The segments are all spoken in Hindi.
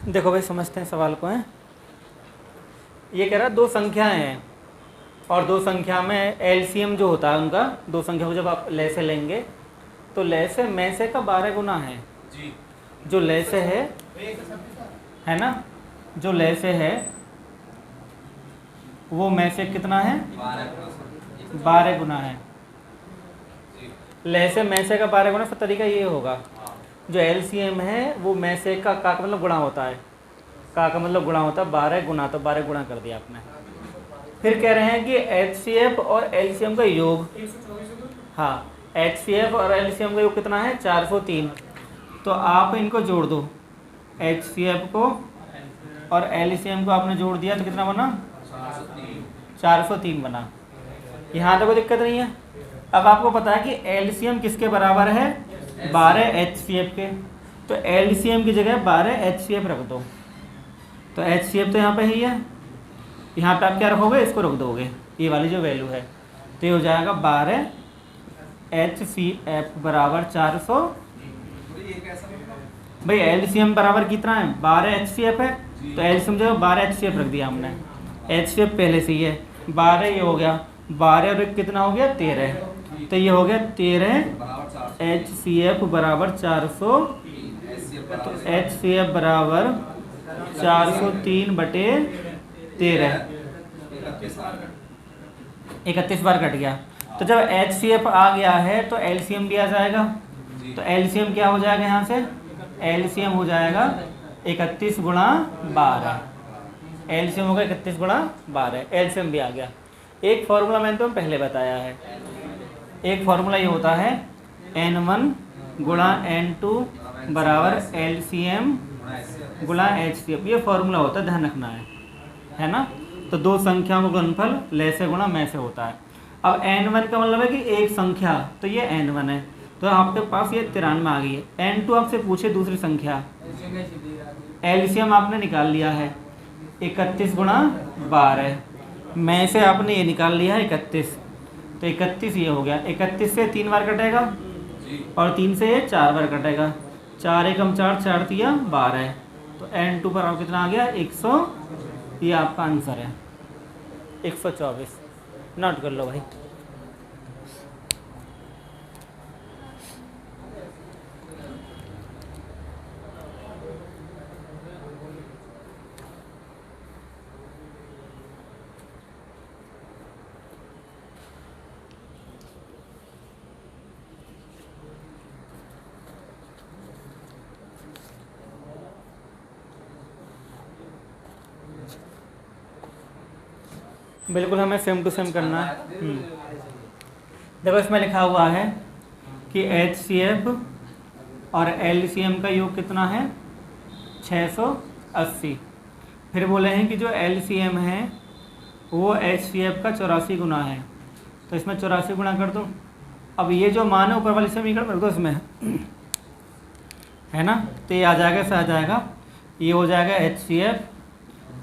देखो भाई समझते हैं सवाल को। है ये कह रहा है दो संख्याएं हैं और दो संख्या में एलसीएम जो होता है उनका, दो संख्या को जब आप ले से लेंगे तो ले से में से का 12 गुना है जी। जो ले से है ना, जो ले से है वो में से कितना है 12 गुना है। ले से में से का 12 गुना। फिर तरीका ये होगा, जो एलसीएम है वो में से का मतलब गुणा होता है, का मतलब गुणा होता है 12 गुना, तो 12 गुणा कर दिया आपने। फिर कह रहे हैं कि एचसीएफ और एलसीएम का योग, हाँ एचसीएफ और एलसीएम का योग कितना है 403। तो आप इनको जोड़ दो, एचसीएफ को और एलसीएम को आपने जोड़ दिया तो कितना बना 403 बना। यहाँ तो कोई दिक्कत नहीं है। अब आपको पता है कि एलसीएम किसके बराबर है 12 एचसीएफ के, तो एलसीएम की जगह 12 एचसीएफ रख दो। तो एचसीएफ तो यहाँ पे ही है, यहाँ पे आप क्या रखोगे, इसको रख दोगे, ये वाली जो वैल्यू है, तो ये हो जाएगा 12 एचसीएफ बराबर 400। भाई एलसीएम बराबर कितना है 12 एचसीएफ है, तो एलसीएम जो है 12 एचसीएफ रख दिया हमने। एचसीएफ पहले से ही है 12, ये हो गया 12 और एक कितना हो गया 13, तो ये हो गया 13 एचसीएफ बराबर 400। तो एचसीएफ बराबर 403/13, 31 बार कट गया। तो जब एचसीएफ आ गया है तो एलसीएम भी आ जाएगा। तो एलसीएम क्या हो जाएगा, यहाँ से एलसीएम हो जाएगा 31 गुणा 12। एलसीएम होगा 31 गुणा 12, एलसीएम भी आ गया। एक फॉर्मूला मैंने तो पहले बताया है, एक फॉर्मूला ये होता है n1 गुणा n2 बराबर एलसीएम गुणा एचसीएफ, ये फॉर्मूला होता है, ध्यान रखना है ना। तो दो संख्याओं का गुणनफल ले से गुणा में से होता है। अब n1 का मतलब है कि एक संख्या, तो ये n1 है, तो आपके पास ये 93 आ गई है। n2 आपसे पूछे दूसरी संख्या, एलसीएम आपने निकाल लिया है 31 गुणा 12, में से आपने ये निकाल लिया है 31, तो 31 ये हो गया। 31 से 3 बार कटेगा और 3 से ये 4 बार कटेगा, 4 एकम 4, 4 तिया 12, तो n2 पर आप कितना आ गया 100, ये आपका आंसर है 124। नोट कर लो भाई। बिल्कुल हमें सेम टू सेम करना है। देखो इसमें लिखा हुआ है कि एचसीएफ और एलसीएम का योग कितना है 680। फिर बोले हैं कि जो एलसीएम है वो एचसीएफ का 84 गुना है, तो इसमें 84 गुना कर दो। अब ये जो मान है ऊपर वाली समीकरण कर दो इसमें, है ना, तो ये आ जाएगा, ऐसा आ जाएगा, ये हो जाएगा एचसीएफ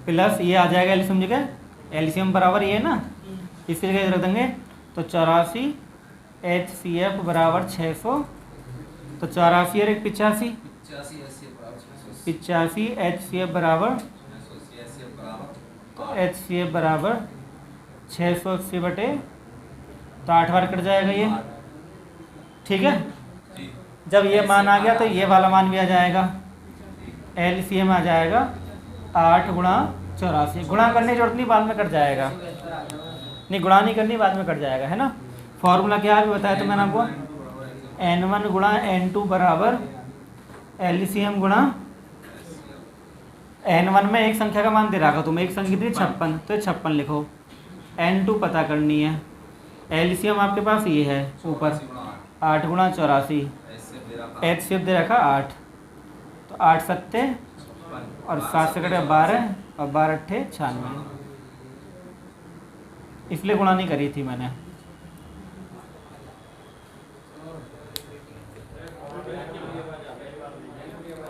प्लस ये आ जाएगा एलसीएम जगह, एलसीएम बराबर ये ना, इसकी जगह रख देंगे, तो 84 एचसीएफ बराबर 600, तो 84 और 85 एचसीएफ बराबर, तो एचसीएफ बराबर 680 तो 8 बार कट जाएगा ये, ठीक है। जब ये मान आ गया तो ये वाला मान भी आ जाएगा, एलसीएम आ जाएगा 8 गुणा 84। गुणा करने की जरूरत नहीं, बाद में कट जाएगा, नहीं गुणा नहीं करनी, बाद में कट जाएगा, है ना। फॉर्मूला क्या है बताया तो मैंने आपको, n1 गुणा n2 बराबर एलसीएम गुणा, n1 में एक संख्या का मान दे रहा था तुम्हें, एक संख्या थी 56, तो 56 लिखो, n2 पता करनी है, एलसीएम आपके पास ये है ऊपर 8 गुणा 84, एचसीएफ दे रखा 8, तो 8 सत्ते और 7 से कटे 12 और 12 अट्ठे 96, इसलिए गुणा नहीं करी थी मैंने।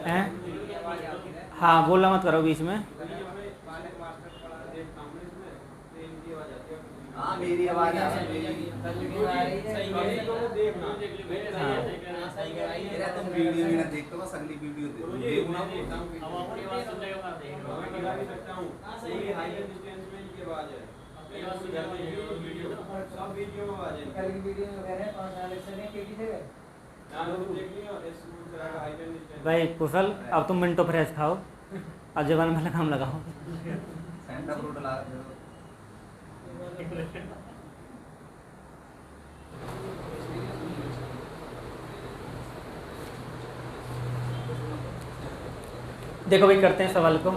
हैं? हाँ बोलना मत करो बीच में। मेरी आवाज आ रही है। मेरा तुम वीडियो भी ना देखते बस अगली वीडियो देखो ना। भाई कुशल, अब तुम मिनटो फ्रेश खाओ, अब जबान में काम लगाओ। सेंटर फ्रूट ला देखो भाई, करते हैं सवाल को।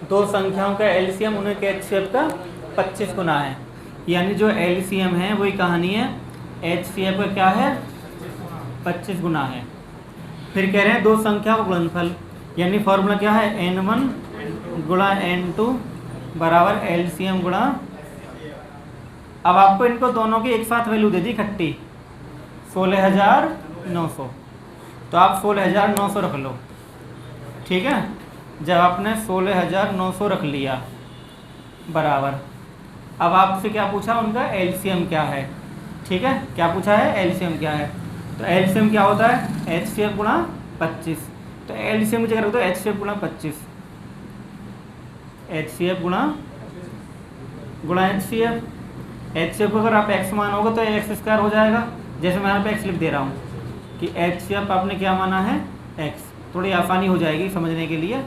दो संख्याओं का एलसीएम उनके एचसीएफ का 25 गुना है, यानी जो एलसीएम है वही कहानी है, एचसीएफ का क्या है 25 गुना है। फिर कह रहे हैं दो संख्याओं का गुणनफल, यानी फॉर्मूला क्या है n1 गुणा n2 बराबर एलसीएम गुणा। अब आपको इनको दोनों की एक साथ वैल्यू दे दी इकट्ठी 16,900, तो आप 16,900 रख लो, ठीक है। जब आपने 16,900 रख लिया बराबर, अब आपसे क्या पूछा, उनका एलसीएम क्या है, ठीक है। क्या पूछा है, एलसीएम क्या है। तो एलसीएम क्या होता है, एचसीएफ गुणा 25। तो एलसीएम की जगह रख दो एचसीएफ गुणा 25, एचसीएफ गुणा एचसीएफ। एचसीएफ को अगर आप एक्स मानोगे तो एक्स स्क्वायर हो जाएगा, जैसे मैं यहाँ पे एक्स लिख दे रहा हूँ कि एचसीएफ आपने क्या माना है एक्स, थोड़ी आसानी हो जाएगी समझने के लिए,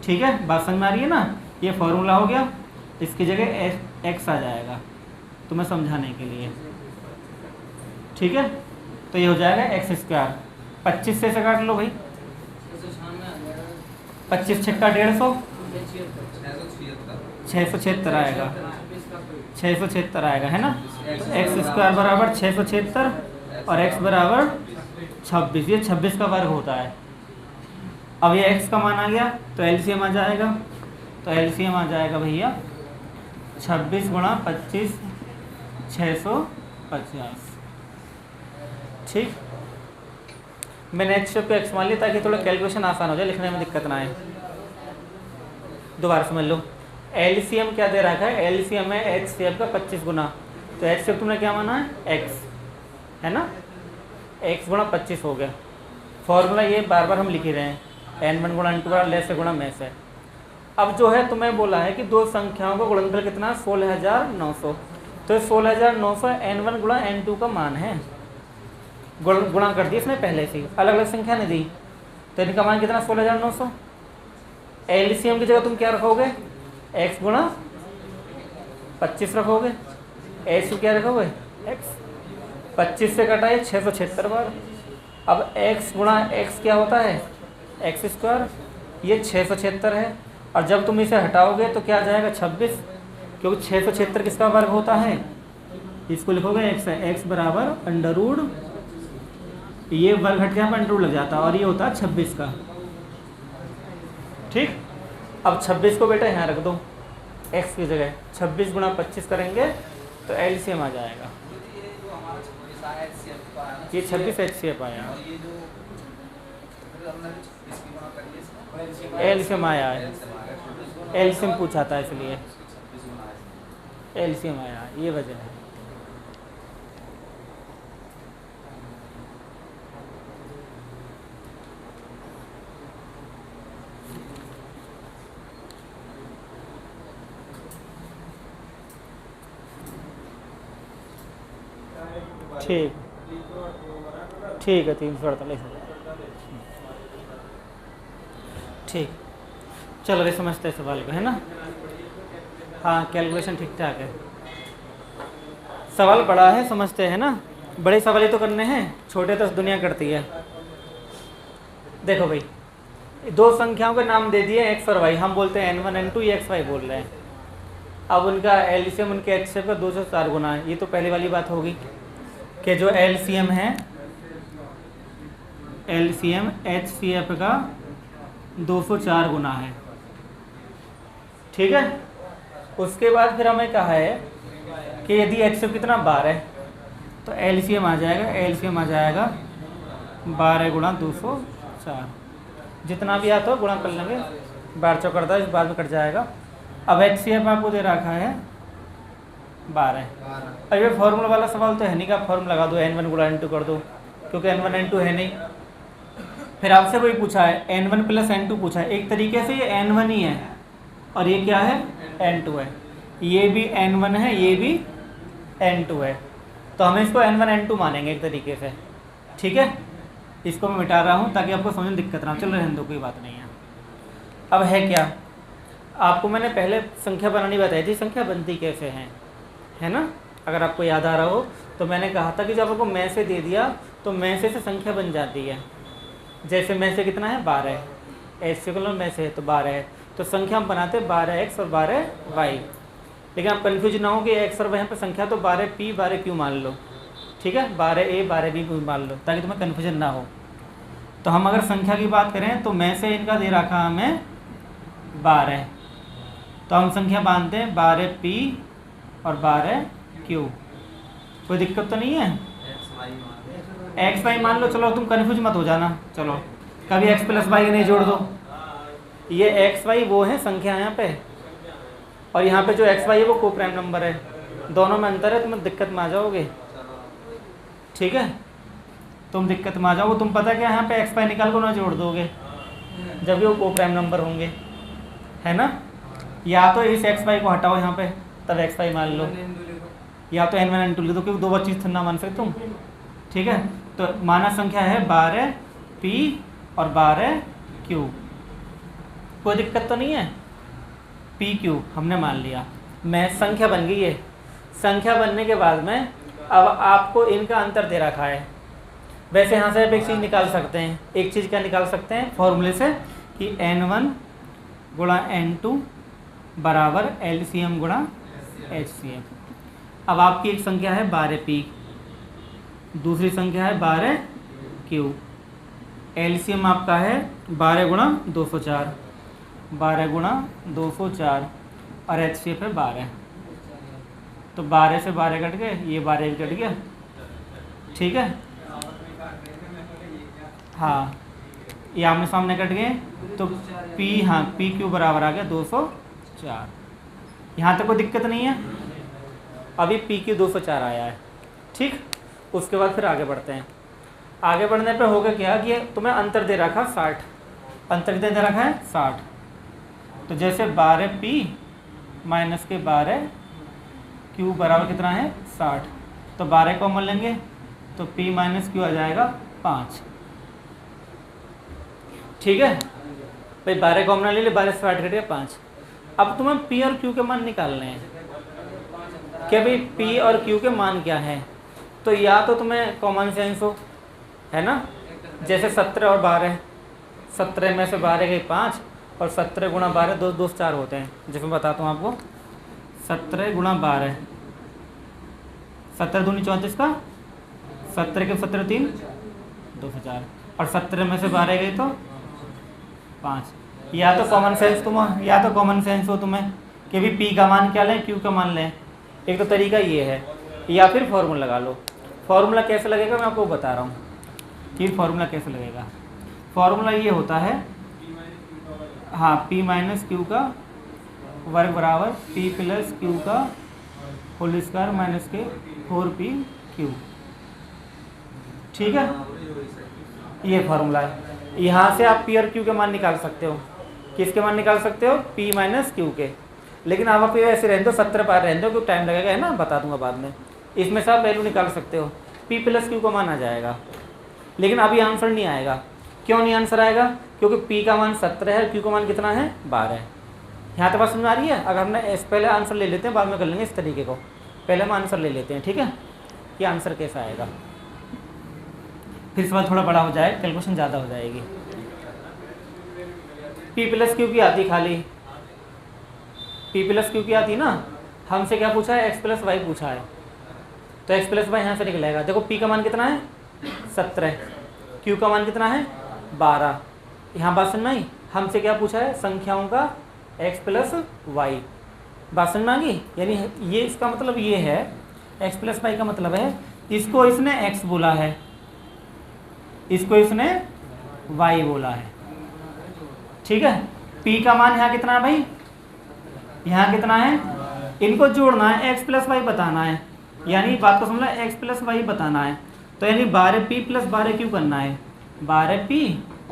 ठीक है। बात समझ में आ रही है ना। ये फॉर्मूला हो गया, इसकी जगह एक्स आ जाएगा तुम्हें समझाने के लिए, ठीक है। तो ये हो जाएगा एक्स स्क्वायर। 25 से काट लो भाई, 25 छक्का 150, 676 आएगा, 676 आएगा, है ना। तो एक्स स्क्वायर बराबर 676 और एक्स बराबर 26, ये 26 का वर्ग होता है। अब ये x का मान आ गया तो एलसीएम आ जाएगा, तो एलसीएम आ जाएगा भैया 26 गुणा 25 650, ठीक। मैंने एचसीएफ को एक्स मान लिया ताकि थोड़ा कैलकुलेशन आसान हो जाए, लिखने में दिक्कत ना आए। दोबारा समझ लो, एलसीएम क्या दे रखा है, एलसीएम है एचसीएफ का 25 गुना, तो एचसीएफ तुमने क्या माना है x, है ना, x गुणा 25 हो गया। फॉर्मूला ये बार बार हम लिख ही रहे हैं, n1 गुणा n2 बराबर लेस से गुणा में से। अब जो है तुम्हें बोला है कि दो संख्याओं का गुणनफल कितना, 16,900, तो 16,900 n1 गुणा n2 का मान है, गुणा कर दिया इसने पहले से, अलग अलग संख्या नहीं दी, तो इनका मान कितना 16,900। एलसीएम की जगह तुम क्या रखोगे, x गुणा 25 रखोगे, एच क्या रखोगे x, 25 से कटा है 676 बार। अब x गुणा x क्या होता है एक्स स्क्वायर, ये 676 है, और जब तुम इसे हटाओगे तो क्या आ जाएगा 26, क्योंकि 676 किसका वर्ग होता है, इसको लिखोगे x है, x बराबर अंडर रूट, ये वर्ग हट के यहाँ पर अंडर रूट लग जाता है और ये होता है 26 का, ठीक। अब 26 को बेटा यहाँ रख दो x की जगह, 26 गुणा 25 करेंगे तो एलसीएम आ जाएगा, ये 26 एचसीएफ आया, एलसीएम आया है, एलसीएम पूछा था इसलिए एलसीएम आया, ये वजह है। ठीक, ठीक है 348, ठीक। चलो रे समझते हैं सवाल को, है ना। हाँ कैलकुलेशन ठीक ठाक है, सवाल बड़ा है, समझते हैं ना, बड़े सवाल ही तो करने हैं, छोटे तो दुनिया करती है। देखो भाई, दो संख्याओं के नाम दे दिए x और y, हम बोलते हैं n1 n2, ये x y बोल रहे हैं। अब उनका एलसीएम उनके एचसीएफ का 204 गुना है, ये तो पहली वाली बात होगी कि जो एलसीएम है, एलसीएम एचसीएफ का 204 गुना है, ठीक है। उसके बाद फिर हमें कहा है कि यदि एचसीएफ कितना 12 है तो एलसीएम आ जाएगा, एलसीएम आ जाएगा 12 गुणा 204, जितना भी आता हो गुणा कर लेंगे, 12 चौक 10 बाद में कट जाएगा। अब एचसीएफ आपको दे रखा है 12। अब ये फॉर्मूला वाला सवाल तो है नहीं, का फॉर्मूला लगा दो n1 गुणा n2 कर दो, क्योंकि n1 n2 है नहीं। फिर आपसे वही पूछा है n1 प्लस n2 पूछा है। एक तरीके से ये n1 ही है और ये क्या है n2 है, ये भी n1 है ये भी n2 है, तो हम इसको n1 n2 मानेंगे एक तरीके से। ठीक है, इसको मैं मिटा रहा हूँ ताकि आपको समझ में दिक्कत ना हो। चलो रहने दो, कोई बात नहीं है। अब है क्या, आपको मैंने पहले संख्या बनानी बताई थी, संख्या बनती कैसे है ना। अगर आपको याद आ रहा हो तो मैंने कहा था कि जब आपको में से दे दिया तो में से संख्या बन जाती है। जैसे में से कितना है 12 है, ऐसे कलर में से है तो 12 है, तो संख्या हम बनाते 12x और 12y। लेकिन आप कन्फ्यूज ना हो कि x और y पर संख्या तो 12p 12q मान लो, ठीक है, 12a 12b मान लो, ताकि तुम्हें कन्फ्यूजन ना हो। तो हम अगर संख्या की बात करें तो में से इनका दे रखा हमें 12, तो हम संख्या बांधते हैं 12p और 12q। कोई दिक्कत तो नहीं है, एक्स वाई मान लो। चलो तुम कन्फ्यूज मत हो जाना, चलो कभी x प्लस वाई नहीं जोड़ दो। ये एक्स वाई वो है संख्या यहाँ पे, और यहाँ पे जो एक्स वाई है वो को प्राइम नंबर है, दोनों में अंतर है, तुम दिक्कत में आ जाओगे। ठीक है, तुम दिक्कत में आ जाओगे। तुम पता क्या यहाँ पे एक्स वाई निकाल को ना जोड़ दोगे जब भी वो को प्राइम नंबर होंगे, है ना। या तो इस एक्स वाई को हटाओ यहाँ पे, तब एक्स वाई मान लो, या तो n1 n2 लिख दो, क्योंकि दो बार चीज़ ना मान सकते तुम। ठीक है, तो माना संख्या है 12p और 12q। कोई दिक्कत तो नहीं है, pq हमने मान लिया, मैं संख्या बन गई है। संख्या बनने के बाद में अब आपको इनका अंतर दे रखा है। वैसे यहाँ से आप एक चीज़ निकाल सकते हैं, एक चीज़ क्या निकाल सकते हैं फॉर्मूले से, कि n1 गुणा n2 बराबर LCM गुणा HCM। अब आपकी एक संख्या है 12p, दूसरी संख्या है 12q। LCM आपका है 12 गुणा 204, 12 गुणा 204 और HCF है 12। तो 12 से 12 कट गए, ये 12 भी कट गया। ठीक है, हाँ ये आमने सामने कट गए, तो P, हाँ PQ बराबर आ गया 204। यहाँ तक कोई दिक्कत नहीं है, अभी PQ 204 आया है। ठीक, उसके बाद फिर आगे बढ़ते हैं। आगे बढ़ने पे होगा क्या कि तुम्हें अंतर दे रखा 60, अंतर दे रखा है 60। तो जैसे 12p माइनस के 12q बराबर कितना है 60, तो 12 कॉमन लेंगे तो p माइनस q आ जाएगा 5। ठीक है भाई, 12 कॉमन ले ले, 12 से 60 कट गया 5। अब तुम्हें p और q के मान निकालने हैं कि भाई p और q के मान क्या है। तो या तो तुम्हें कॉमन सेंस हो, है ना, जैसे 17 और 12, 17 में से 12 गई 5 और 17 गुणा 12 2 4 होते हैं। जैसे मैं बताता हूँ आपको, 17 गुणा 12, 17 दूनी 34 का, 17 के 17 3 204, और 17 में से 12 गई तो 5। या तो कॉमन सेंस कॉमन सेंस हो तुम्हें कि भी p का मान क्या लें, q का मान लें। एक तो तरीका ये है, या फिर फॉर्मूला लगा लो। फॉर्मूला कैसे लगेगा मैं आपको बता रहा हूँ कि फॉर्मूला कैसे लगेगा। फॉर्मूला ये होता है, हाँ p माइनस क्यू का वर्ग बराबर p प्लस क्यू का होल स्क्वायर माइनस के 4pq। ठीक है, ये फॉर्मूला है। यहाँ से आप p और q के मान निकाल सकते हो। किसके मान निकाल सकते हो, p माइनस क्यू के। लेकिन आप ऐसे रहने दो, 17 पार रहने दो, क्योंकि टाइम लगेगा, है ना, बता दूंगा बाद में। इसमें से आप वैल्यू निकाल सकते हो, p प्लस क्यू का मान आ जाएगा। लेकिन अभी आंसर नहीं आएगा। क्यों नहीं आंसर आएगा, क्योंकि p का मान 17 है, q का मान कितना है 12 है। यहाँ तक बात समझ आ रही है। अगर हमने पहले आंसर ले लेते हैं, बाद में कर लेंगे इस तरीके को, पहले हम आंसर ले लेते हैं। ठीक है, कि आंसर कैसा आएगा, फिर सवाल थोड़ा बड़ा हो जाए, कैलकुलेशन ज़्यादा हो जाएगी। p प्लस क्यू की आती खाली, p प्लस क्यू की आती ना, हमसे क्या पूछा है, x प्लस वाई पूछा है, तो x प्लस वाई यहाँ से निकलेगा। देखो p का मान कितना है 17, q का मान कितना है 12। यहाँ बात समझ में आई, हमसे क्या पूछा है, संख्याओं का x प्लस वाई। बात समझ में आ गई। यानी ये इसका मतलब ये है, x प्लस वाई का मतलब है, इसको इसने x बोला है, इसको इसने y बोला है। ठीक है, p का मान यहाँ कितना है भाई, यहाँ कितना है इनको जोड़ना है, x प्लस वाई बताना है, यानी बात को समझना, x प्लस वाई बताना है। तो यानी 12p प्लस 12q करना है, 12p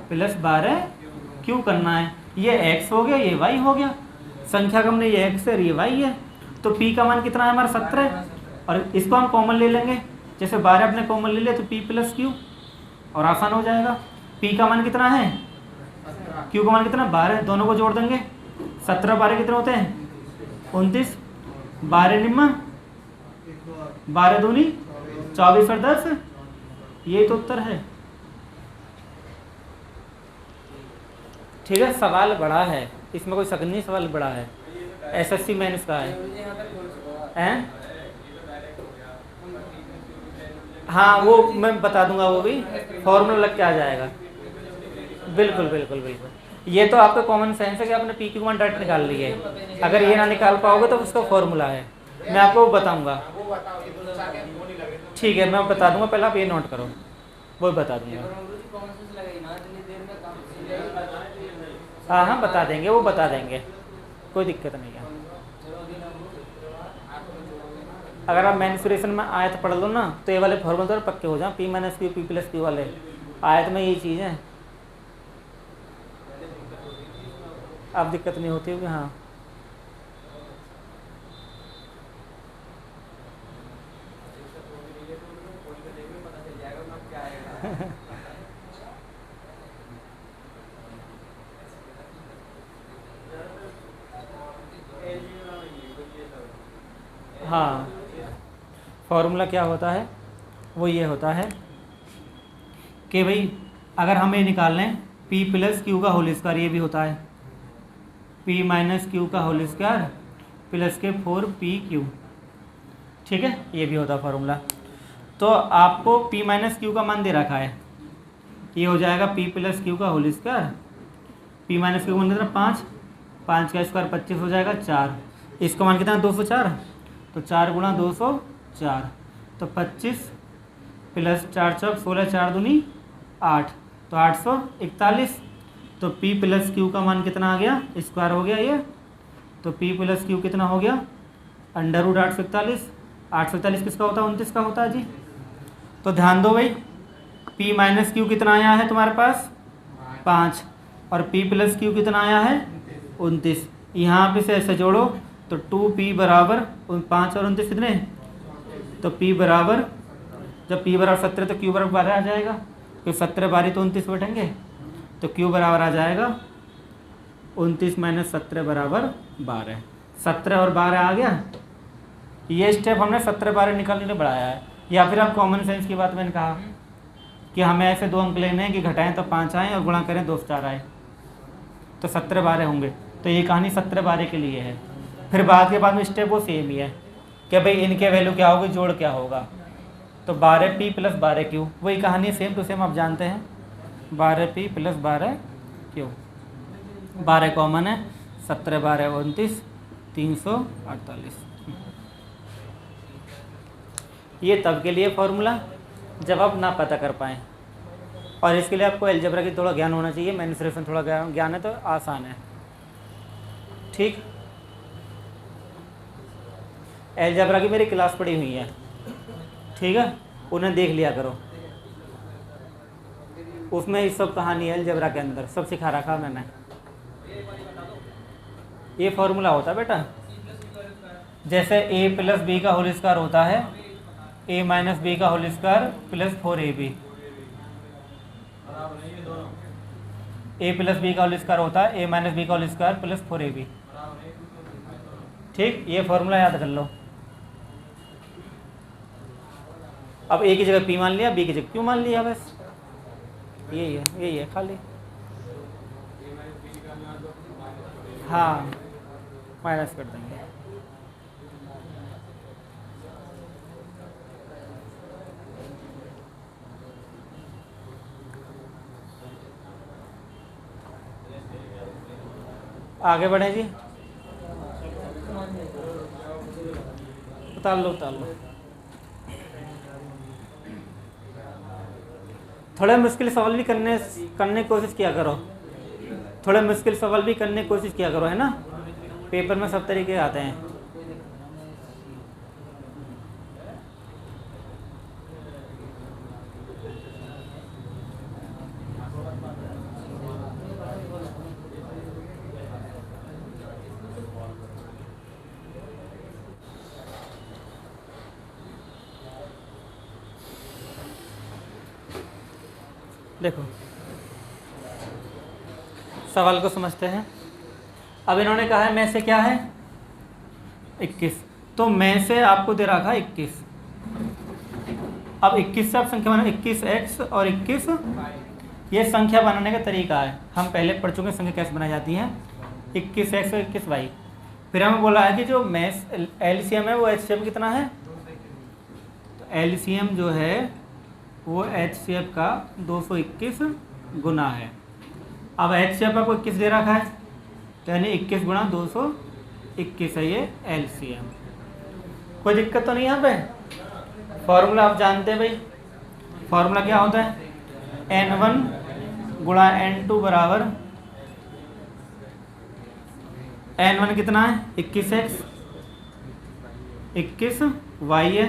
प्लस 12q करना है। ये x हो गया, ये y हो गया, संख्या क्रम में ये x है, ये y है। तो p का मान कितना है हमारा 17, और इसको हम कॉमन ले लेंगे, जैसे 12 अपने कॉमन ले लिया तो p प्लस q, और आसान हो जाएगा। p का मान कितना है, q का मान कितना 12, दोनों को जोड़ देंगे, 17 12 कितने होते हैं 29, 12 निम्मा 12 दूनी 24 और 10, ये तो उत्तर है। ठीक है, सवाल बड़ा है, इसमें कोई शक नहीं, सवाल बड़ा है, SSC मेंस का है। हाँ वो मैं बता दूंगा, वो भी फॉर्मूला लग के आ जाएगा। बिल्कुल बिल्कुल बिल्कुल, ये तो आपका कॉमन सेंस है कि आपने पी क्यू मान डायरेक्ट निकाल ली है। अगर ये ना निकाल पाओगे तो उसका फॉर्मूला है, मैं आपको बताऊंगा। ठीक है, मैं बता दूंगा, पहले आप ये नोट करो, वो बता दूंगा। हाँ हाँ बता देंगे, वो बता देंगे, कोई दिक्कत नहीं है। अगर आप मेंसुरेशन में आयत पढ़ लो ना तो ये वाले फॉर्मूले तो पक्के हो जाए, p minus Q P plus Q वाले, आयत में यही चीज़ है, अब दिक्कत नहीं होती होगी। हाँ हाँ फॉर्मूला क्या होता है, वो ये होता है कि भाई अगर हम ये निकाल लें p प्लस क्यू का होल स्क्वायर, ये भी होता है p माइनस क्यू का होल स्क्वायर प्लस के 4pq, ठीक है, ये भी होता है फार्मूला। तो आपको p माइनस क्यू का मान दे रखा है, ये हो जाएगा p प्लस क्यू का whole square, p minus q का मान कितना 5, 5 का स्क्वायर 25 हो जाएगा 4, इसका मान कितना 204, तो 4 गुणा 204, तो 25 प्लस 4 चौक 16, 4 दूनी 8, तो 841। तो p प्लस क्यू का मान कितना आ गया, स्क्वायर हो गया ये, तो p प्लस क्यू कितना हो गया अंडर रूट 841, 841 किसका होता है 29 का होता है जी। तो ध्यान दो भाई, p माइनस क्यू कितना आया है तुम्हारे पास 5, और p प्लस क्यू कितना आया है 29, यहाँ पे से ऐसे जोड़ो तो 2p बराबर 5 और 29 कितने, तो p बराबर, जब p बराबर 17 तो q बराबर 12 आ जाएगा, तो 17 12 तो 29 बैठेंगे, तो q बराबर आ जाएगा 29 माइनस 17 बराबर 12, 17 और 12 आ गया। ये स्टेप हमने 17 12 निकालने के लिए बढ़ाया है, या फिर आप कॉमन सेंस की बात मैंने कहा कि हमें ऐसे 2 अंक लेने हैं कि घटाएं तो 5 आएँ और गुणा करें 2 से 4 आए, तो 17 12 होंगे। तो ये कहानी 17 12 के लिए है। फिर बाद के बाद में स्टेप वो सेम ही है कि भाई इनके वैल्यू क्या होगी, जोड़ क्या होगा, तो 12p प्लस 12q, वही कहानी सेम टू सेम आप जानते हैं, 12p प्लस 12q, 12 कॉमन है, 17 12 29, 348। ये तब के लिए फॉर्मूला जब आप ना पता कर पाएँ, और इसके लिए आपको अलजेब्रा की थोड़ा ज्ञान होना चाहिए, मेंसुरेशन थोड़ा ज्ञान है तो आसान है। ठीक, अलजेब्रा की मेरी क्लास पड़ी हुई है, ठीक है, उन्हें देख लिया करो, उसमें इस सब कहानी है अलजेब्रा के अंदर, सब सिखा रखा मैंने। ये फॉर्मूला होता है बेटा, जैसे a प्लस बी का होल स्क्वायर होता है a माइनस बी का whole square plus 4ab, a plus B का होल स्क्वायर होता है a माइनस बी का होल स्क्वायर प्लस 4ab। ठीक, ये फॉर्मूला याद कर लो। अब a की जगह p मान लिया, b की जगह q मान लिया, बस यही है खाली। हाँ माइनस कर देंगे। आगे बढ़े जी, उतार लो। थोड़े मुश्किल सवाल भी करने की कोशिश किया करो, थोड़े मुश्किल सवाल भी करने की कोशिश किया करो, है ना, पेपर में सब तरीके आते हैं। देखो सवाल को समझते हैं। अब इन्होंने कहा है में से क्या है 21, तो में से आपको दे रखा है 21। अब 21 से आप संख्या बना 21x और 21, ये संख्या बनाने का तरीका है। हम पहले पढ़ चुके संख्या कैसे बनाई जाती है, 21x और 21y। फिर हमें बोला है कि जो में एलसीएम है वो एचसीएफ कितना है, तो एलसीएम जो है वो एचसीएफ का 221 गुना है। अब एचसीएफ आपको 21 दे रखा है, तो यानी 21 गुणा 221 है ये एलसीएम। कोई दिक्कत तो नहीं यहाँ पे। फॉर्मूला आप जानते हैं भाई, फॉर्मूला क्या होता है, n1 गुणा n2 बराबर n1 कितना है 21x, 21y है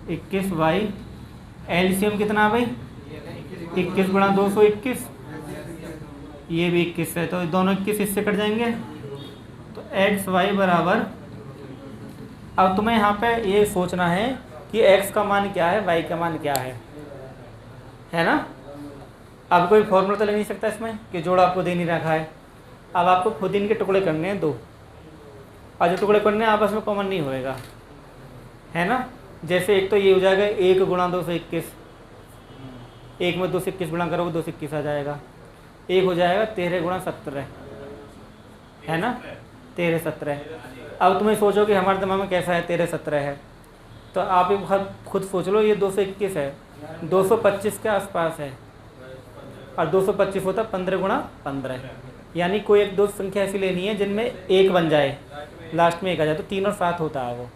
21y, एलसीएम कितना है भाई 21 गुणा 221, ये भी 21 है, तो दोनों 21 इससे कट जाएंगे, तो xy बराबर, अब तुम्हें यहाँ पे ये सोचना है कि x का मान क्या है, y का मान क्या है ना। अब कोई फॉर्मूला तो ले नहीं सकता इसमें कि जोड़ आपको दे नहीं रखा है। अब आपको खुद इनके टुकड़े करने हैं दो, और जो टुकड़े करने हैं आपस में कॉमन नहीं होएगा, है ना। जैसे एक तो ये हो जाएगा 1 गुणा 221, एक में 221 गुणा करोगे 221 आ जाएगा। एक हो जाएगा 13 गुणा 17, है ना, 13 17। अब तुम्हें सोचो कि हमारे दिमाग में कैसा है 13 17 है, तो आप ये खुद सोच लो, ये 221 है, 225 के आसपास है, और 225 होता 15 गुणा 15, यानी कोई एक दो संख्या ऐसी लेनी है जिनमें एक बन जाए, लास्ट में एक आ जाए, तो 3 और 7 होता है वो।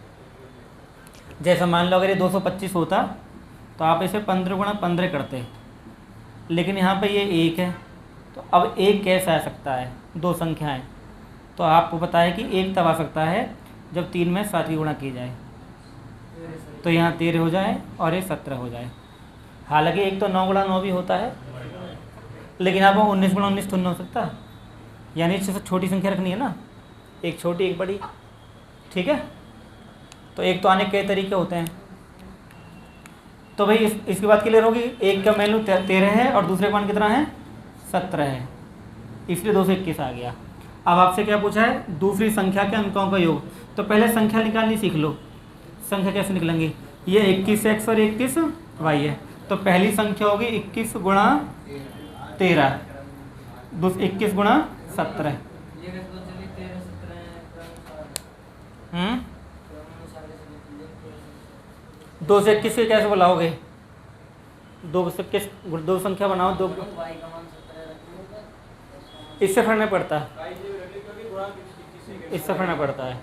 जैसे मान लो अगर ये 225 होता तो आप इसे 15 गुणा 15 करते, लेकिन यहाँ पे ये 1 है, तो अब 1 कैसे आ सकता है, दो संख्याएं, तो आपको पता है कि 1 तब आ सकता है जब 3 में 7 की गुणा की जाए, तो यहाँ 13 हो जाए और ये 17 हो जाए। हालांकि एक तो 9 गुणा 9 भी होता है, लेकिन आप 19 गुणा 19 तो नहीं हो सकता, यानी इससे छोटी संख्या रखनी है ना, एक छोटी एक बड़ी, ठीक है। तो एक तो आने के कई तरीके होते हैं। तो भाई इसकी बात क्लियर होगी, एक का वैल्यू 13 है और दूसरे का मान कितना है 17 है, इसलिए 221 आ गया। अब आपसे क्या पूछा है, दूसरी संख्या के अंकों का योग। तो पहले संख्या निकालनी सीख लो। संख्या कैसे निकलेंगी, ये 21x और 21y है, तो पहली संख्या होगी 21 गुणा 13, 21 गुणा 17। 2 से 21 के कैसे बुलाओगे, 2 से 21 दो संख्या बनाओ, दो इससे फर्क नहीं पड़ता, इससे फर्क नहीं पड़ता है,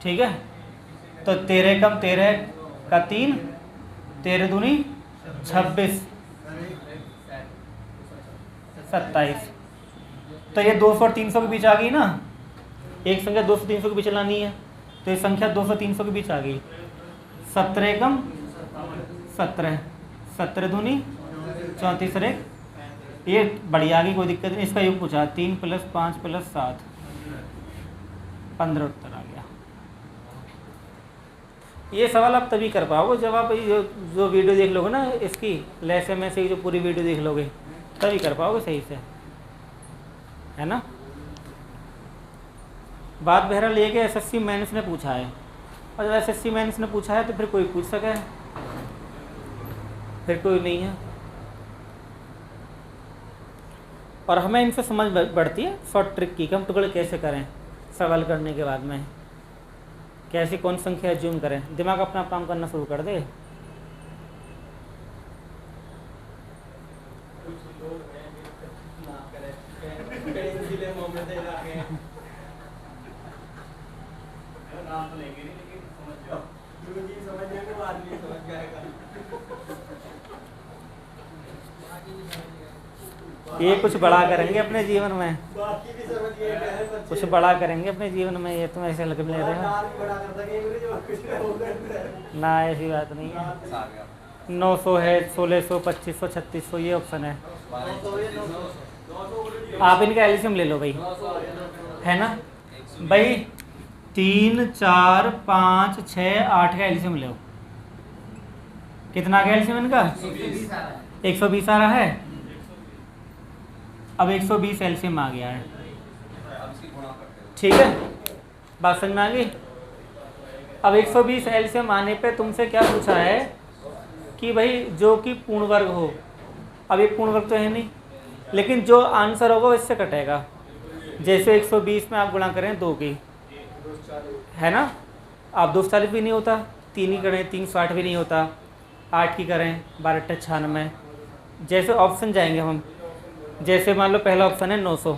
ठीक है। तो 13 कम 13 का 3, 13 दूनी 26, 27। तो ये 200 और 300 के बीच आ गई ना, एक संख्या 200 300 के बीच लानी है, तो ये संख्या 200 300 के बीच आ गई। 17 कम 17, 17 दूनी 34 और 1, ये बढ़िया आ गई, कोई दिक्कत नहीं। इसका योग पूछा 3 + 5 + 7, 15 उत्तर आ गया। ये सवाल आप तभी कर पाओगे जब आप जो वीडियो देख लोगे ना, इसकी लेसन में से जो पूरी वीडियो देख लोगे, तभी कर पाओगे सही से, है ना। बात बहरहाल ये कि एसएससी मेंस ने पूछा है, और जब एसएससी मेंस ने पूछा है तो फिर कोई पूछ सके, फिर कोई नहीं है। और हमें इनसे समझ बढ़ती है शॉर्ट ट्रिक की, कि हम टुकड़े कैसे करें सवाल करने के बाद में, कैसी कौन संख्या एज्यूम करें, दिमाग अपना काम करना शुरू कर दे। ये कुछ बड़ा करेंगे अपने जीवन में, कुछ बड़ा करेंगे अपने जीवन में, ये तुम ऐसे लग ले रहे हो ना, ऐसी बात नहीं है। 900 है, 1600, 2500, 3600, ये ऑप्शन है। आप इनका एलसीएम ले लो भाई, है ना भाई, 3 4 5 6 8 का एलसीएम ले लो, कितना आ गया एलसीएम इनका? 120 आ रहा है। अब 120 एलसीएम आ गया है, ठीक है, बात समझ में आ गई। अब 120 एलसीएम आने पे तुमसे क्या पूछा है कि भाई जो कि पूर्ण वर्ग हो। अब ये पूर्ण वर्ग तो है नहीं, लेकिन जो आंसर होगा वो इससे कटेगा। जैसे 120 में आप गुणा करें 2 की, है ना, आप 240 भी नहीं होता, 3 ही करें 360 भी नहीं होता, 8 की करें 12 96। जैसे ऑप्शन जाएंगे हम, जैसे मान लो पहला ऑप्शन है 900,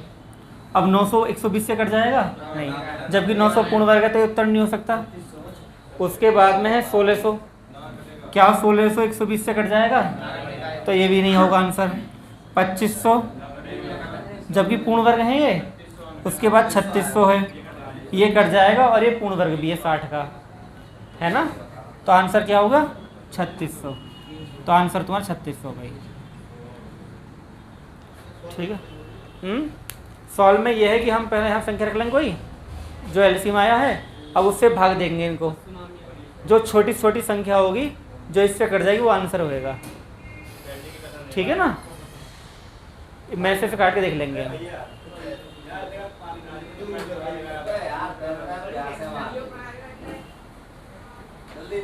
अब 900 120 से कट जाएगा नहीं, जबकि 900 पूर्ण वर्ग है तो उत्तर नहीं हो सकता। उसके बाद में है 1600, क्या 1600 120 से कट जाएगा? तो ये भी नहीं होगा आंसर। 2500, जबकि पूर्ण वर्ग है ये। उसके बाद 3600 है, ये कट जाएगा और ये पूर्ण वर्ग भी है 60 का, है ना, तो आंसर क्या होगा? 3600। तो आंसर तुम्हारा 3600 भाई, ठीक है। सॉल्व में यह है कि हम पहले यहाँ संख्या रख लेंगे कोई जो एलसीएम आया है, अब उससे भाग देंगे इनको, जो छोटी छोटी संख्या होगी जो इससे कट जाएगी वो आंसर होएगा, ठीक है ना। मैं से काट के देख लेंगे। जल्दी